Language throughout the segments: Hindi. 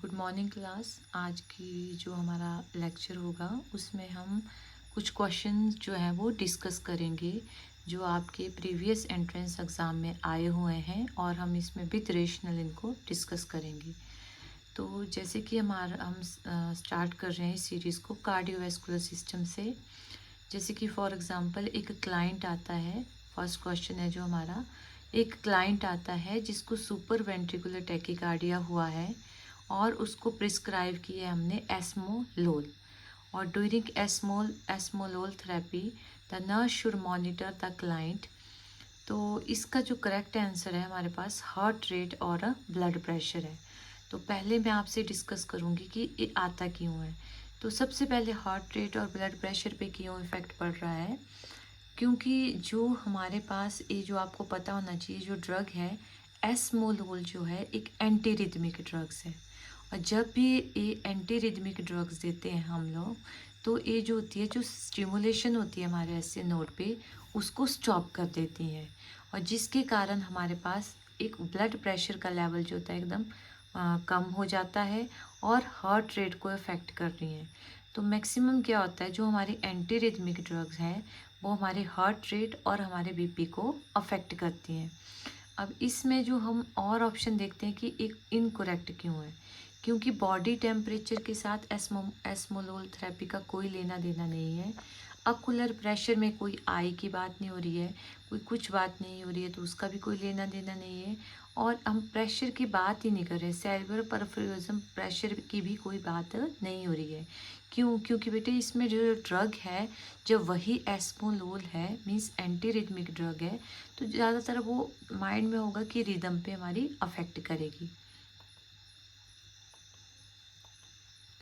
Good morning class. आज की जो हमारा लेक्चर होगा उसमें हम कुछ क्वेश्चंस जो हैं वो डिस्कस करेंगे जो आपके प्रीवियस एंट्रेंस एग्ज़ाम में आए हुए हैं और हम इसमें विद रेशनल इनको डिस्कस करेंगे। तो जैसे कि हम स्टार्ट कर रहे हैं इस सीरीज़ को कार्डियोवैस्कुलर सिस्टम से। जैसे कि फॉर एग्ज़ाम्पल एक क्लाइंट आता है। फर्स्ट क्वेश्चन है जो हमारा, एक क्लाइंट आता है जिसको सुपर वेंट्रिकुलर टैकीकार्डिया हुआ है और उसको प्रिस्क्राइब किया हमने एस्मोलोल। और during esmolol therapy the nurse should monitor the client. तो इसका जो करेक्ट आंसर है हमारे पास हार्ट रेट और ब्लड प्रेशर है। तो पहले मैं आपसे डिस्कस करूँगी कि ये आता क्यों है। तो सबसे पहले हार्ट रेट और ब्लड प्रेशर पे क्यों इफ़ेक्ट पड़ रहा है, क्योंकि जो हमारे पास ये जो आपको पता होना चाहिए जो ड्रग है एस्मोलोल जो है एक एंटी रिदमिक ड्रग्स है। और जब भी ये एंटी रिदमिक ड्रग्स देते हैं हम लोग, तो ये जो होती है जो स्टिमुलेशन होती है हमारे एसए नोड पे उसको स्टॉप कर देती हैं। और जिसके कारण हमारे पास एक ब्लड प्रेशर का लेवल जो होता है एकदम कम हो जाता है और हार्ट रेट को इफ़ेक्ट कर रही हैं। तो मैक्सिमम क्या होता है जो हमारी एंटी रिदमिक ड्रग्स हैं वो हमारे हार्ट रेट और हमारे बीपी को अफेक्ट करती हैं। अब इसमें जो हम और ऑप्शन देखते हैं कि एक इनकोरेक्ट क्यों है, क्योंकि बॉडी टेम्परेचर के साथ एस्मोलोल थेरेपी का कोई लेना देना नहीं है। अकुलर प्रेशर में कोई आई की बात नहीं हो रही है, कोई कुछ बात नहीं हो रही है, तो उसका भी कोई लेना देना नहीं है। और हम प्रेशर की बात ही नहीं कर रहे, सेरिब्रल परफ्यूजन प्रेशर की भी कोई बात नहीं हो रही है। क्यों? क्योंकि बेटे इसमें जो ड्रग है जब वही एस्मोलोल है मीन्स एंटी रिदमिक ड्रग है, तो ज़्यादातर वो माइंड में होगा कि रिदम पे हमारी अफेक्ट करेगी।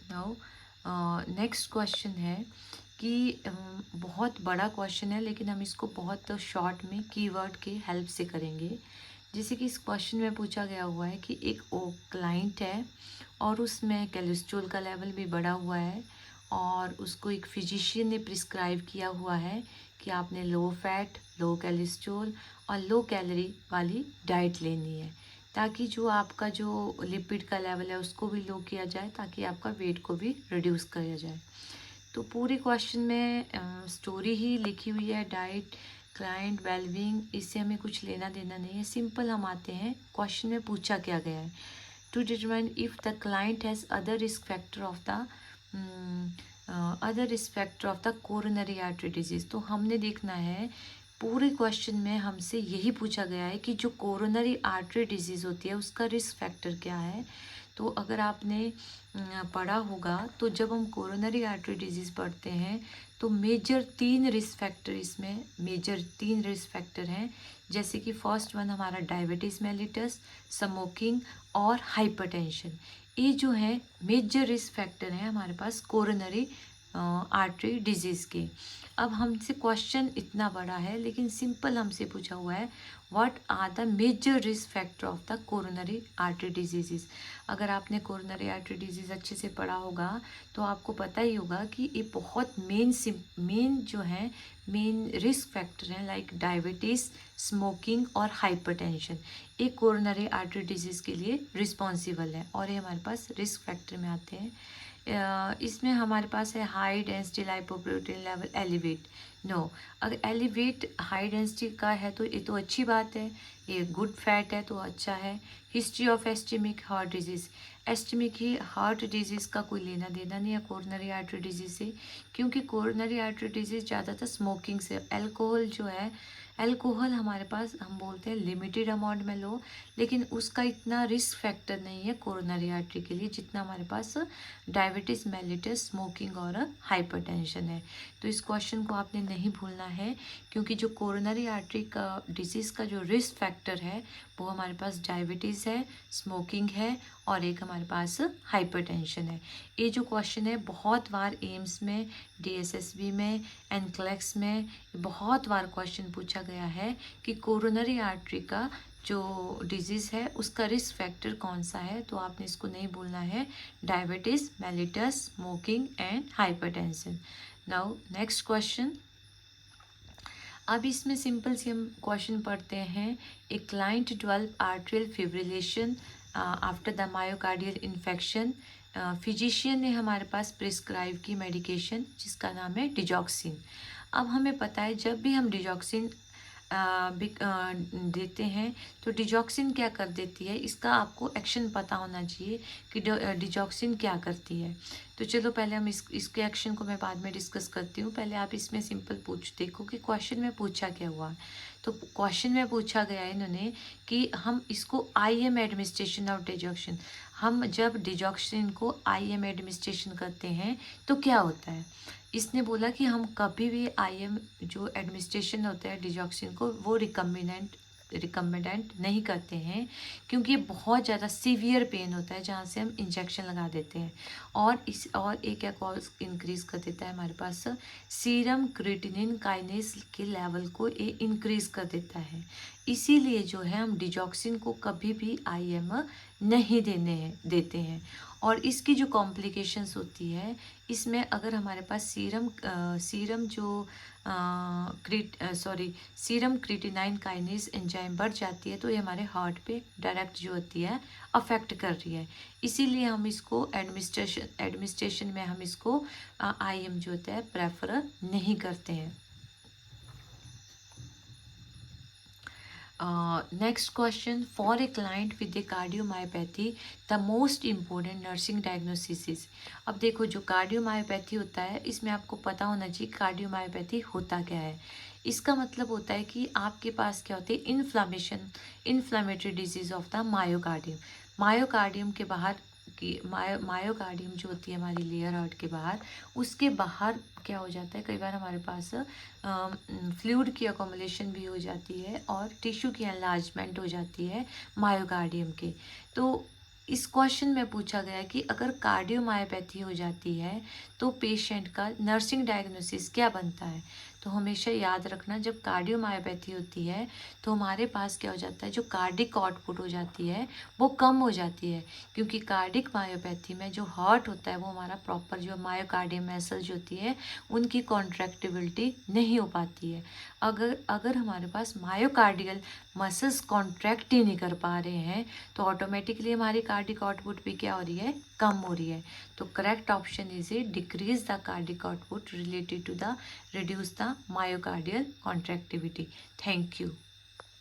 नाउ नेक्स्ट क्वेश्चन है कि बहुत बड़ा क्वेश्चन है लेकिन हम इसको बहुत शॉर्ट में कीवर्ड के हेल्प से करेंगे। जैसे कि इस क्वेश्चन में पूछा गया हुआ है कि एक ओ क्लाइंट है और उसमें कोलेस्ट्रॉल का लेवल भी बढ़ा हुआ है और उसको एक फिजिशियन ने प्रिस्क्राइब किया हुआ है कि आपने लो फैट, लो कोलेस्ट्रॉल और लो कैलोरी वाली डाइट लेनी है ताकि जो आपका जो लिपिड का लेवल है उसको भी लो किया जाए, ताकि आपका वेट को भी रिड्यूस किया जाए। तो पूरे क्वेश्चन में स्टोरी ही लिखी हुई है, डाइट, क्लाइंट, वेलबींग, इससे हमें कुछ लेना देना नहीं है। सिंपल हम आते हैं क्वेश्चन में पूछा क्या गया है, to determine if the client has other risk factor of the coronary artery disease. तो हमने देखना है पूरे क्वेश्चन में हमसे यही पूछा गया है कि जो कोरोनरी आर्टरी डिजीज़ होती है उसका रिस्क फैक्टर क्या है। तो अगर आपने पढ़ा होगा तो जब हम कोरोनरी आर्टरी डिजीज़ पढ़ते हैं तो मेजर तीन रिस्क फैक्टर, इसमें मेजर तीन रिस्क फैक्टर हैं। जैसे कि फर्स्ट वन हमारा डायबिटीज़ मेलिटस, स्मोकिंग और हाइपरटेंशन। ये जो है मेजर रिस्क फैक्टर हैं हमारे पास कोरोनरी आर्टरी डिजीज़ के। अब हमसे क्वेश्चन इतना बड़ा है लेकिन सिंपल हमसे पूछा हुआ है what are the major risk factor of the coronary artery disease. अगर आपने कोरोनरी आर्टरी डिजीज़ अच्छे से पढ़ा होगा तो आपको पता ही होगा कि ये बहुत मेन जो है मेन रिस्क फैक्टर हैं लाइक डायबिटीज़, स्मोकिंग और हाइपरटेंशन। ये कोरोनरी आर्टरी डिजीज़ के लिए रिस्पॉन्सिबल है और ये हमारे पास रिस्क फैक्टर में आते हैं। इसमें हमारे पास है high density lipoprotein level elevate. No, अगर एलिवेट हाई डेंसिटी का है तो ये तो अच्छी बात है, ये गुड फैट है तो अच्छा है। History of ischaemic heart disease, ischaemic ही हार्ट डिजीज़ का कोई लेना देना नहीं है कोरोनरी आर्टरी डिजीज़ से, क्योंकि कोरोनरी आर्टरी डिजीज़ ज़्यादातर स्मोकिंग से, अल्कोहल जो है, अल्कोहल हमारे पास हम बोलते हैं लिमिटेड अमाउंट में लो, लेकिन उसका इतना रिस्क फैक्टर नहीं है कोरोनरी आर्टरी के लिए जितना हमारे पास डायबिटीज़ मेलिटस, स्मोकिंग और हाइपरटेंशन है। तो इस क्वेश्चन को आपने नहीं भूलना है, क्योंकि जो कोरोनरी आर्टरी का डिजीज़ का जो रिस्क फैक्टर है वो हमारे पास डायबिटीज़ है, स्मोकिंग है और एक हमारे पास हाइपरटेंशन है। ये जो क्वेश्चन है बहुत बार एम्स में, डीएसएसबी में, एनक्लेक्स में बहुत बार क्वेश्चन पूछा गया है कि कोरोनरी आर्टरी का जो डिजीज़ है उसका रिस्क फैक्टर कौन सा है। तो आपने इसको नहीं भूलना है, diabetes mellitus, smoking and hypertension. Now next question. अब इसमें सिंपल सी हम क्वेश्चन पढ़ते हैं। A client develop atrial fibrillation after the myocardial infection physician ने हमारे पास प्रिस्क्राइब की मेडिकेशन जिसका नाम है डिजॉक्सिन। अब हमें पता है जब भी हम डिजॉक्सिन देते हैं तो डिजॉक्सिन क्या कर देती है, इसका आपको एक्शन पता होना चाहिए कि डिजॉक्सिन क्या करती है। तो चलो पहले हम इसके एक्शन को मैं बाद में डिस्कस करती हूँ। पहले आप इसमें सिंपल देखो कि क्वेश्चन में पूछा क्या हुआ है। तो क्वेश्चन में पूछा गया है इन्होंने कि हम इसको IM एडमिनिस्ट्रेशन ऑफ डिजॉक्सिन, हम जब डिजॉक्सिन को IM एडमिनिस्ट्रेशन करते हैं तो क्या होता है। इसने बोला कि हम कभी भी IM जो एडमिनिस्ट्रेशन होता है डिजॉक्सिन को वो रिकमेंडेंट नहीं करते हैं, क्योंकि ये बहुत ज़्यादा सीवियर पेन होता है जहाँ से हम इंजेक्शन लगा देते हैं। और एक क्या कॉज इंक्रीज़ कर देता है हमारे पास, सीरम क्रिएटिनिन काइनेज के लेवल को ये इंक्रीज़ कर देता है। इसीलिए जो है हम डिजॉक्सिन को कभी भी IM नहीं देते हैं। और इसकी जो कॉम्प्लिकेशंस होती है, इसमें अगर हमारे पास सीरम क्रिएटिनाइन काइनेज एंजाइम बढ़ जाती है तो ये हमारे हार्ट पे डायरेक्ट जो होती है अफेक्ट कर रही है। इसीलिए हम इसको एडमिनिस्ट्रेशन में हम इसको IM जो होता है प्रेफर नहीं करते हैं। Next question, for a client with A cardiomyopathy the most important nursing diagnosis is. अब देखो जो कार्डियोमायोपैथी होता है इसमें आपको पता होना चाहिए कार्डियोमायोपैथी होता क्या है। इसका मतलब होता है कि आपके पास क्या होती है, inflammatory disease of the myocardium. Myocardium के बाहर की मायोकार्डियम जो होती है हमारी लेयर हार्ट के बाहर, उसके बाहर क्या हो जाता है, कई बार हमारे पास फ्लूइड की अकोमोलेशन भी हो जाती है और टिश्यू की एनलार्जमेंट हो जाती है मायोकार्डियम के। तो इस क्वेश्चन में पूछा गया कि अगर कार्डियोमायोपैथी हो जाती है तो पेशेंट का नर्सिंग डायग्नोसिस क्या बनता है। तो हमेशा याद रखना जब कार्डियोमायोपैथी होती है तो हमारे पास क्या हो जाता है, जो कार्डिक आउटपुट हो जाती है वो कम हो जाती है, क्योंकि कार्डिक मायोपैथी में जो हार्ट होता है वो हमारा प्रॉपर जो मायोकार्डियम मसल्स जो होती है उनकी कॉन्ट्रैक्टिबिलिटी नहीं हो पाती है। अगर हमारे पास मायोकार्डियल मसल्स कॉन्ट्रैक्ट ही नहीं कर पा रहे हैं तो ऑटोमेटिकली हमारी कार्डिक आउटपुट भी क्या हो रही है, कम हो रही है। तो correct option is a decrease the cardiac output related to the reduce the myocardial contractivity. Thank you.